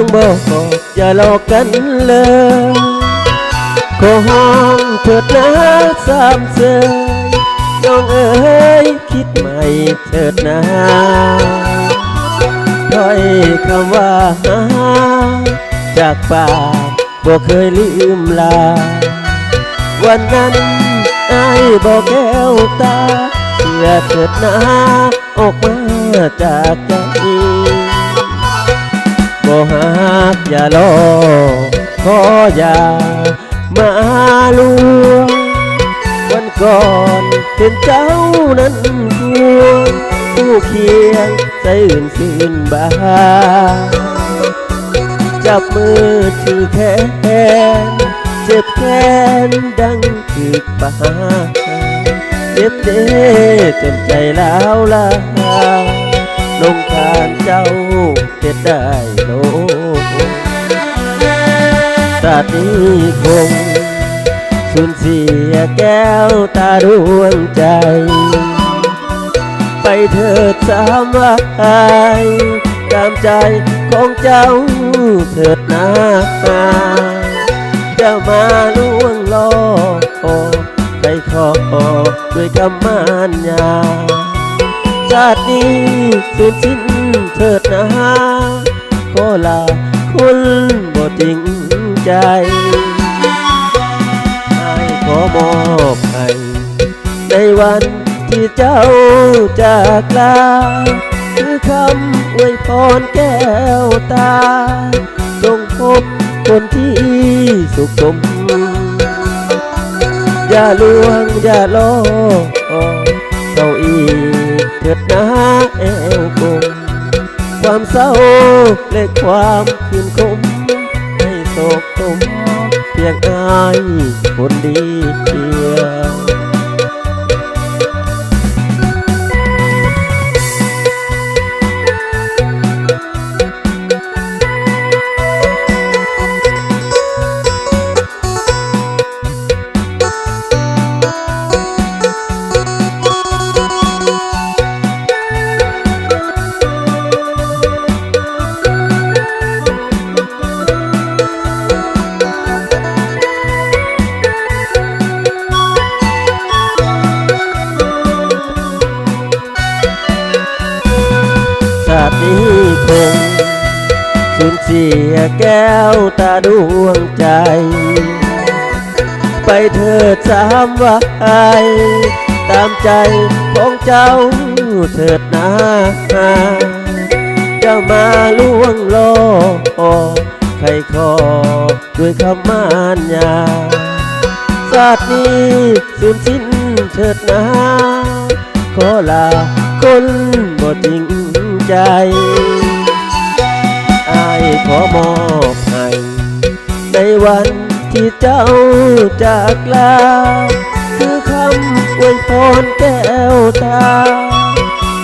งบอกอย่าหลอกกันเลยขอห้องเถิดนะสามเสยน้องเอ๋ยคิดใหม่เถิดนะถ้อยคำว่าจากปากบ่เคยลืมลาวันนั้นอายบอกแก้วตาเชื่อเถิดนะออกมาจากใจบ่หักอย่ารอขออย่ามาลวงวันก่อนเห็นเจ้านั้นควงผู้เคียงใจอื่นซื่นบาจับมือถือแขนเจ็บแขนดังถึกปาเจ็บเด้จนใจล้าวลาลงทานเจ้าเจ็ดได้โลชาตินี้คงสูญเสียแก้วตาดวงใจไปเถิดสามวายตามใจของเจ้าเถิดนาจะมาล่วงล้อใครขอด้วยคำมั่นยาชาตินี้สูญสิ้นเถิดนะขอลาคนบ่จริงใจขอมอบให้ในวันที่เจ้าจากลาคือคำอวยพรแก้วตาจงพบคนที่สุขสมอย่าลวงอย่าล้อเศร้าอีกเถิดนะแอวกลมความเศร้าและความคืนคมให้โศกตมเพียงอายคนเดียวชาตินี้คงสูญเสียแก้วตาดวงใจไปเถิดสามวายตามใจของเจ้าเถิดนะจะมาล่วงล้อใครขอด้วยคำมั่นยาชาตินี้สูญสิ้นเถิดนะขอลาคนบ่จริงใจอายขอมอบให้ในวันที่เจ้าจากลาคือคำอวยพรแก้วตา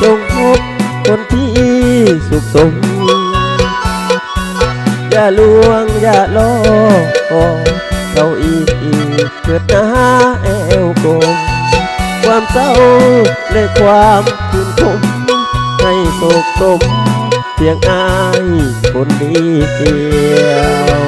จงพบคนที่สุขสมอย่าลวงอย่าล้อเขาอีกเถิดนะแอวกลมความเศร้าและความคืนคมให้โศกตมเพียงอายคนเดียว